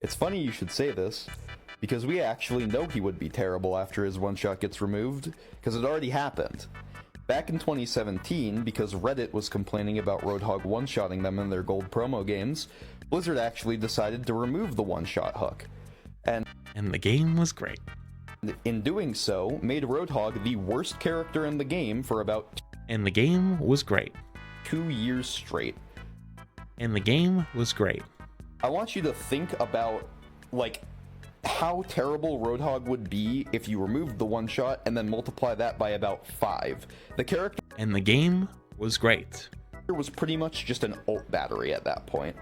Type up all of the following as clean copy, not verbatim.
It's funny you should say this, because we actually know he would be terrible after his one-shot gets removed, because it already happened. Back in 2017, because Reddit was complaining about Roadhog one-shotting them in their gold promo games, Blizzard actually decided to remove the one-shot hook. And the game was great. In doing so, made Roadhog the worst character in the game for about And the game was great. 2 years straight. And the game was great. I want you to think about, like, how terrible Roadhog would be if you removed the one shot and then multiply that by about 5. The character And the game was great. was pretty much just an ult battery at that point.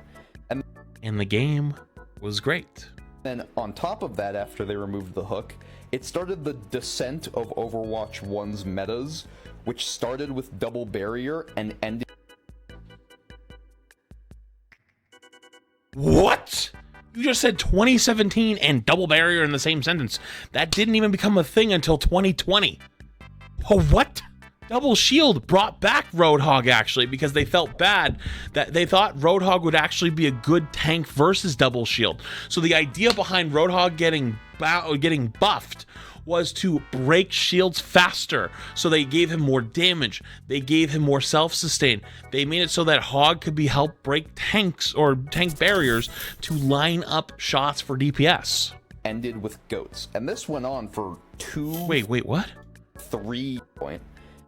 And the game was great. Then on top of that, after they removed the hook, it started the descent of Overwatch 1's metas, which started with double barrier and ended. What? You just said 2017 and double barrier in the same sentence. That didn't even become a thing until 2020. Oh, what? Double Shield brought back Roadhog, actually, because they felt bad that they thought Roadhog would actually be a good tank versus Double Shield. So the idea behind Roadhog getting buffed was to break shields faster. So they gave him more damage. They gave him more self-sustain. They made it so that Hog could be helped break tanks or tank barriers to line up shots for DPS. Ended with goats. And this went on for Wait, what? 3 point.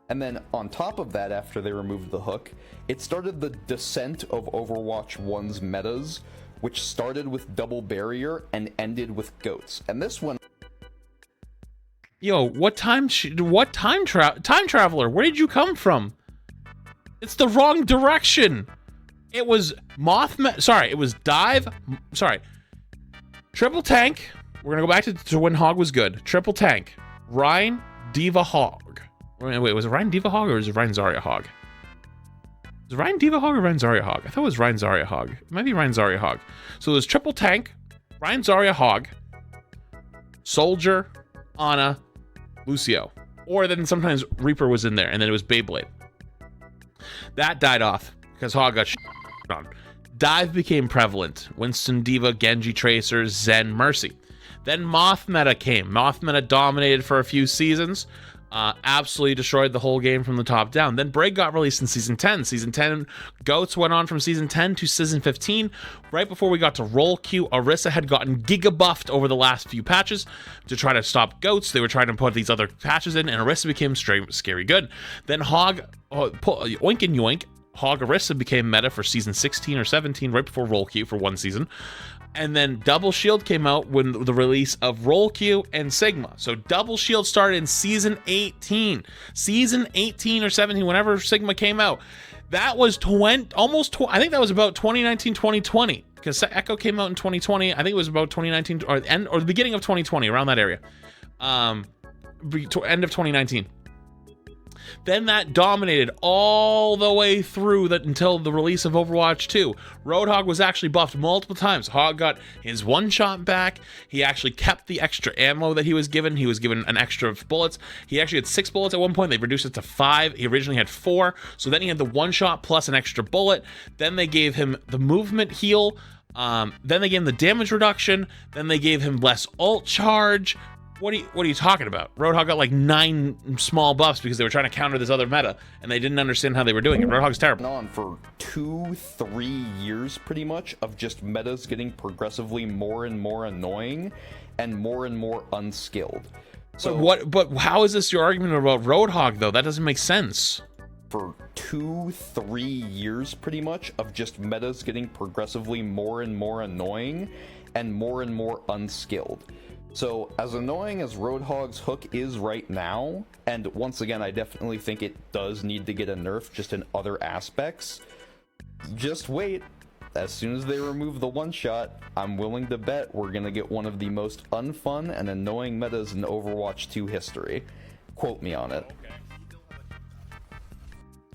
And then on top of that, after they removed the hook, it started the descent of Overwatch 1's metas, which started with double barrier and ended with goats. And this one. Yo, time traveler? Where did you come from? It's the wrong direction. It was it was dive. Triple tank. We're gonna go back to when Hog was good. Triple tank. Ryan, Diva, Hog. Wait, was it Ryan Diva Hog or was it Ryan Zarya Hog? Was it Ryan Diva Hog or Ryan Zarya Hog? I thought it was Ryan Zarya Hog. It might be Ryan Zarya Hog. So there's triple tank, Ryan Zarya Hog, Soldier, Ana, Lucio. Or then sometimes Reaper was in there, and then it was Beyblade. That died off because Hog got on. Dive became prevalent. Winston, Diva, Genji, Tracer, Zen, Mercy. Then Moth meta came. Moth meta dominated for a few seasons. Absolutely destroyed the whole game from the top down. Then Brig got released in Season 10. Season 10, Goats went on from Season 10 to Season 15. Right before we got to Roll Q, Orisa had gotten giga buffed over the last few patches to try to stop Goats. They were trying to put these other patches in, and Orisa became scary good. Then Hog, Oink and Yoink, Hog Orisa became meta for Season 16 or 17, right before Roll Q for one season. And then Double Shield came out when the release of Roll Q and Sigma. So Double Shield started in Season 18. Season 18 or 17, whenever Sigma came out. That was I think that was about 2019, 2020. Because Echo came out in 2020. I think it was about 2019 or the beginning of 2020, around that area. End of 2019. Then that dominated all the way through until the release of Overwatch 2. Roadhog was actually buffed multiple times. Hog got his one shot back. He actually kept the extra ammo that he was given. He was given an extra bullets. He actually had 6 bullets at one point. They reduced it to 5. He originally had 4. So then he had the one shot plus an extra bullet. Then they gave him the movement heal. Then they gave him the damage reduction. Then they gave him less ult charge. What are you talking about? Roadhog got like 9 small buffs because they were trying to counter this other meta, and they didn't understand how they were doing it. Roadhog's terrible. On for 2-3 years, pretty much, of just metas getting progressively more and more annoying and more unskilled. So But how is this your argument about Roadhog, though? That doesn't make sense. For 2-3 years, pretty much, of just metas getting progressively more and more annoying and more unskilled. So, as annoying as Roadhog's hook is right now, and once again, I definitely think it does need to get a nerf just in other aspects, just wait. As soon as they remove the one-shot, I'm willing to bet we're gonna get one of the most unfun and annoying metas in Overwatch 2 history. Quote me on it.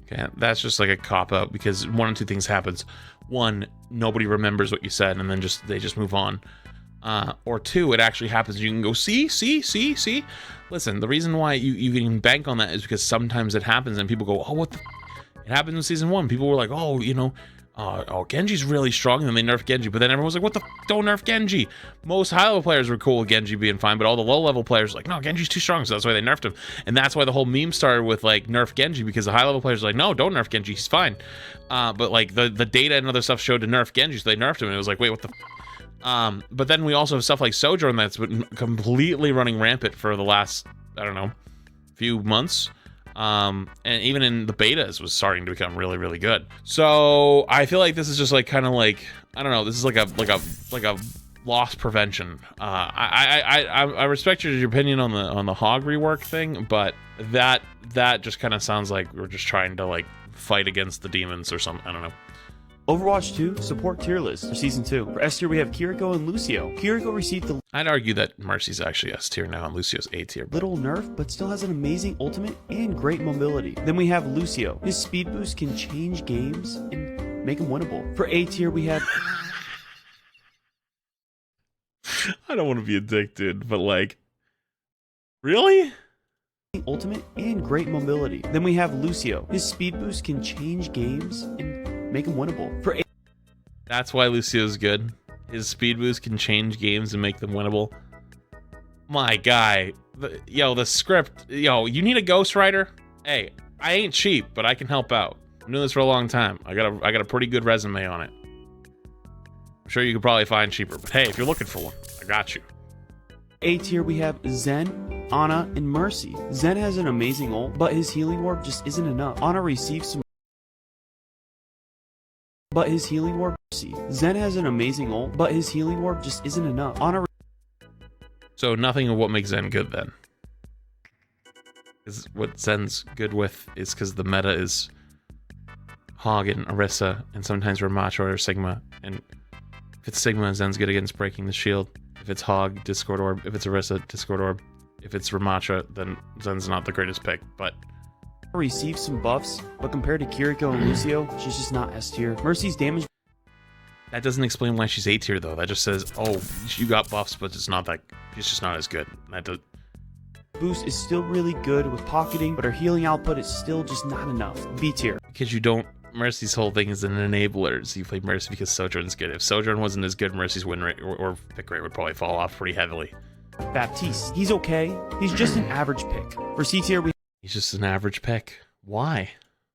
Okay, that's just like a cop-out, because one of two things happens. One, nobody remembers what you said, and then they just move on. Or 2, it actually happens. You can go, see. Listen, the reason why you can bank on that is because sometimes it happens and people go, oh, what the It happened in Season 1. People were like, oh, Genji's really strong, and then they nerfed Genji, but then everyone was like, what the f, don't nerf Genji. Most high-level players were cool with Genji being fine, but all the low-level players were like, no, Genji's too strong, so that's why they nerfed him. And that's why the whole meme started with, like, nerf Genji, because the high-level players were like, no, don't nerf Genji, he's fine. But, like, the data and other stuff showed to nerf Genji, so they nerfed him, and it was like, wait, what the f. But then we also have stuff like Sojourn that's been completely running rampant for the last, I don't know, few months. And even in the betas was starting to become really, really good. So I feel like this is just like kind of like, I don't know, this is like a loss prevention. I respect your opinion on the hog rework thing, but that just kind of sounds like we're just trying to like fight against the demons or something. I don't know. Overwatch 2 support tier list for Season 2. For S tier, we have Kiriko and Lucio. Kiriko received the I'd argue that Mercy's actually S tier now and Lucio's A tier. little nerf, but still has an amazing ultimate and great mobility. Then we have Lucio. His speed boost can change games and make him winnable. For A tier, we have... I don't want to be addicted, but like, really? ultimate and great mobility. Then we have Lucio. His speed boost can change games and make him winnable. For That's why Lucio's good. His speed boost can change games and make them winnable. My guy. The script. Yo, you need a ghostwriter? Hey, I ain't cheap, but I can help out. I'm doing this for a long time. I got a pretty good resume on it. I'm sure you could probably find cheaper, but hey, if you're looking for one, I got you. A tier, we have Zen, Ana, and Mercy. Zen has an amazing ult, but his healing orb just isn't enough. Ana receives some but his healing orb. Zen has an amazing ult, but his healing orb just isn't enough. So nothing of what makes Zen good then. Is what Zen's good with is because the meta is Hog and Orisa, and sometimes Ramattra or Sigma. And if it's Sigma, Zen's good against breaking the shield. If it's Hog, Discord Orb. If it's Orisa, Discord Orb. If it's Ramattra, then Zen's not the greatest pick, but receives some buffs, but compared to Kiriko and Lucio, she's just not S tier. Mercy's damage that doesn't explain why she's A tier though. That just says, oh, you got buffs, but it's not that, she's just not as good. That does. Boost is still really good with pocketing, but her healing output is still just not enough. B tier. Because you don't, Mercy's whole thing is an enabler. So you play Mercy because Sojourn's good. If Sojourn wasn't as good, Mercy's win rate or pick rate would probably fall off pretty heavily. Baptiste, he's okay. He's just an average pick. For C tier, he's just an average pick. Why?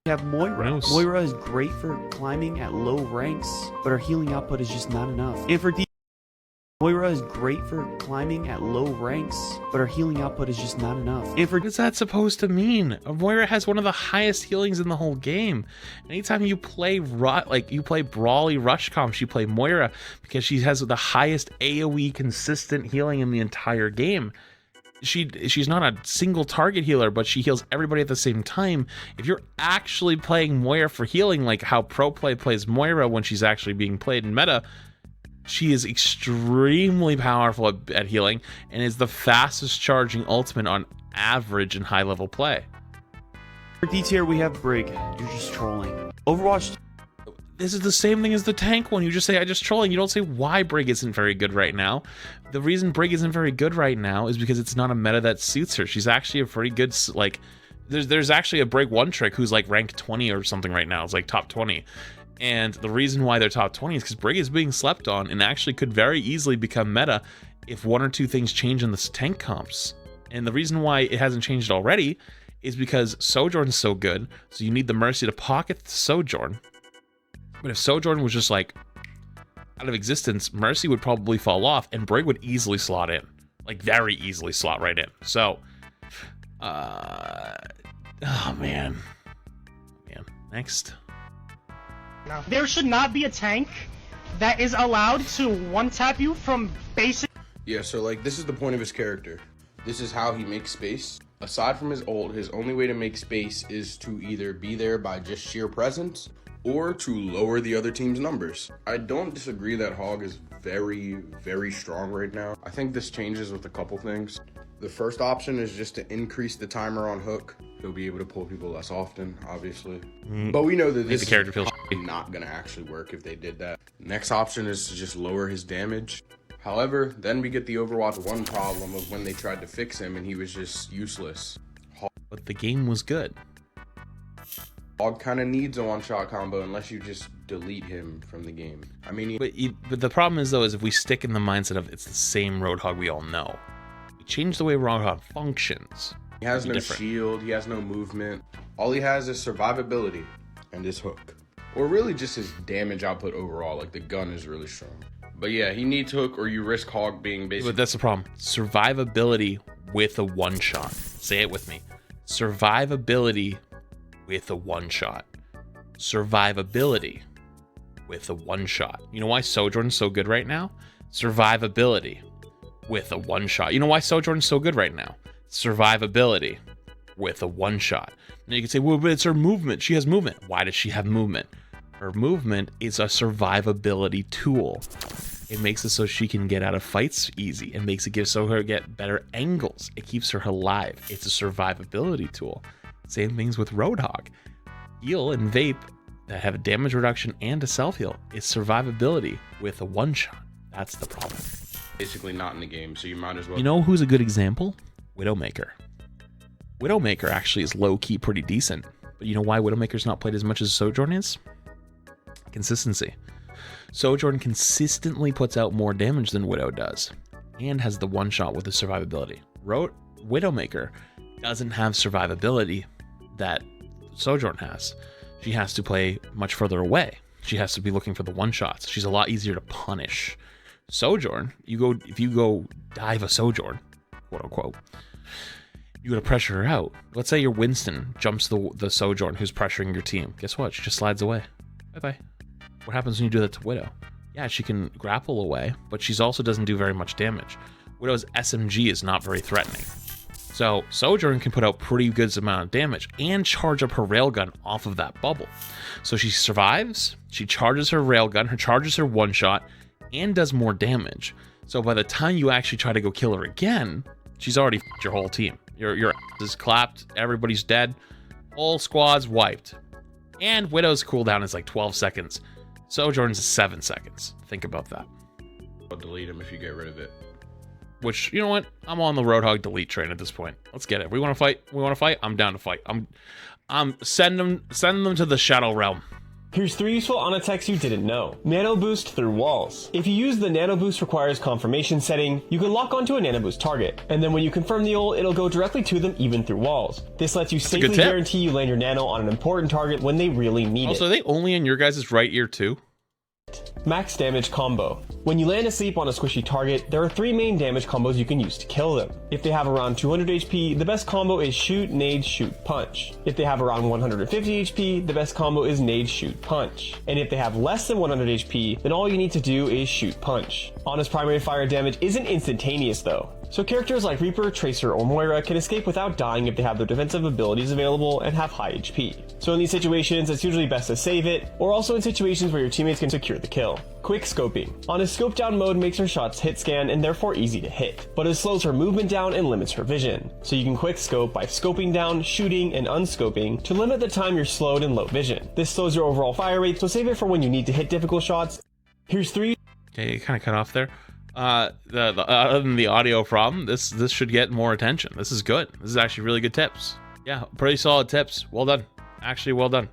We have Moira. Moira is great for climbing at low ranks, but her healing output is just not enough. And for D, Moira is great for climbing at low ranks, but her healing output is just not enough. And for what is that supposed to mean? Moira has one of the highest healings in the whole game. Anytime you play brawly rush comps, you play Moira because she has the highest AoE consistent healing in the entire game. She's not a single target healer, but she heals everybody at the same time. If you're actually playing Moira for healing, like how Pro Play plays Moira when she's actually being played in meta, she is extremely powerful at healing and is the fastest charging ultimate on average in high level play. For D tier, we have Brig. You're just trolling. Overwatch. This is the same thing as the tank one. You just say, I just trolling. You don't say why Brig isn't very good right now. The reason Brig isn't very good right now is because it's not a meta that suits her. She's actually a pretty good, like, there's actually a Brig one trick who's like rank 20 or something right now. It's like top 20. And the reason why they're top 20 is because Brig is being slept on and actually could very easily become meta if one or two things change in the tank comps. And the reason why it hasn't changed already is because Sojourn's so good, so you need the Mercy to pocket the Sojourn. But if Sojourn was just like out of existence, Mercy would probably fall off and Brig would easily slot in. Like very easily slot right in. So, oh man. Next. No. There should not be a tank that is allowed to one-tap you from basic. Yeah, so like this is the point of his character. This is how he makes space. Aside from his ult, his only way to make space is to either be there by just sheer presence or to lower the other team's numbers. I don't disagree that Hog is very, very strong right now. I think this changes with a couple things. The first option is just to increase the timer on hook. He'll be able to pull people less often, obviously. But we know that this is not gonna actually work if they did that. Next option is to just lower his damage. However, then we get the Overwatch 1 problem of when they tried to fix him and he was just useless. But the game was good. Hog kind of needs a one-shot combo unless you just delete him from the game. I mean, But the problem is, though, is if we stick in the mindset of it's the same Roadhog we all know, we change the way Roadhog functions. he has no shield, he has no movement. All he has is survivability and his hook. Or really just his damage output overall, like the gun is really strong. But yeah, he needs hook or you risk Hog being basically... But that's the problem. Survivability with a one-shot. Say it with me. Survivability with a one-shot. Survivability with a one-shot. You know why Sojourn's so good right now? Survivability with a one-shot. You know why Sojourn's so good right now? Survivability with a one-shot. Now you can say, well, but it's her movement. She has movement. Why does she have movement? Her movement is a survivability tool. It makes it so she can get out of fights easy. It makes it so her get better angles. It keeps her alive. It's a survivability tool. Same things with Roadhog. Heal and Vape that have a damage reduction and a self-heal is survivability with a one-shot. That's the problem. Basically not in the game, so you might as well... You know who's a good example? Widowmaker. Widowmaker actually is low-key pretty decent. But you know why Widowmaker's not played as much as Sojourn is? Consistency. Sojourn consistently puts out more damage than Widow does, and has the one-shot with the survivability. Widowmaker doesn't have survivability that Sojourn has. She has to play much further away. She has to be looking for the one-shots. She's a lot easier to punish. Sojourn, if you go dive a Sojourn, quote-unquote, you gotta pressure her out. Let's say your Winston jumps the Sojourn who's pressuring your team. Guess what? She just slides away. Bye-bye. What happens when you do that to Widow? Yeah, she can grapple away, but she also doesn't do very much damage. Widow's SMG is not very threatening. So Sojourn can put out pretty good amount of damage and charge up her railgun off of that bubble. So she survives, she charges her railgun, charges her one-shot, and does more damage. So by the time you actually try to go kill her again, she's already f***ed your whole team. Your ass is clapped, everybody's dead, all squads wiped. And Widow's cooldown is like 12 seconds. Sojourn's is 7 seconds. Think about that. I'll delete him if you get rid of it. Which, you know what? I'm on the Roadhog delete train at this point. Let's get it. We want to fight. We want to fight. I'm down to fight. I'm send them to the Shadow Realm. Here's 3 useful auto-attacks you didn't know. Nano Boost through walls. If you use the Nano Boost requires confirmation setting, you can lock onto a Nano Boost target, and then when you confirm the ult, it'll go directly to them even through walls. This lets you safely guarantee you land your Nano on an important target when they really need it. Also, are they only in your guys' right ear too? Max damage combo. When you land asleep on a squishy target, there are 3 main damage combos you can use to kill them. If they have around 200 HP, the best combo is shoot, nade, shoot, punch. If they have around 150 HP, the best combo is nade, shoot, punch. And if they have less than 100 HP, then all you need to do is shoot, punch. Honest primary fire damage isn't instantaneous though. So characters like Reaper, Tracer, or Moira can escape without dying if they have their defensive abilities available and have high HP. So in these situations, it's usually best to save it, or also in situations where your teammates can secure the kill. Quick scoping. Honest scope down mode makes her shots hit scan and therefore easy to hit, but it slows her movement down and limits her vision. So you can quick scope by scoping down, shooting, and unscoping to limit the time you're slowed in low vision. This slows your overall fire rate, so save it for when you need to hit difficult shots. Here's 3. Okay, you kind of cut off there. Other than the audio problem, this should get more attention. This is good. This is actually really good tips. Yeah, pretty solid tips. Well done. Actually, well done.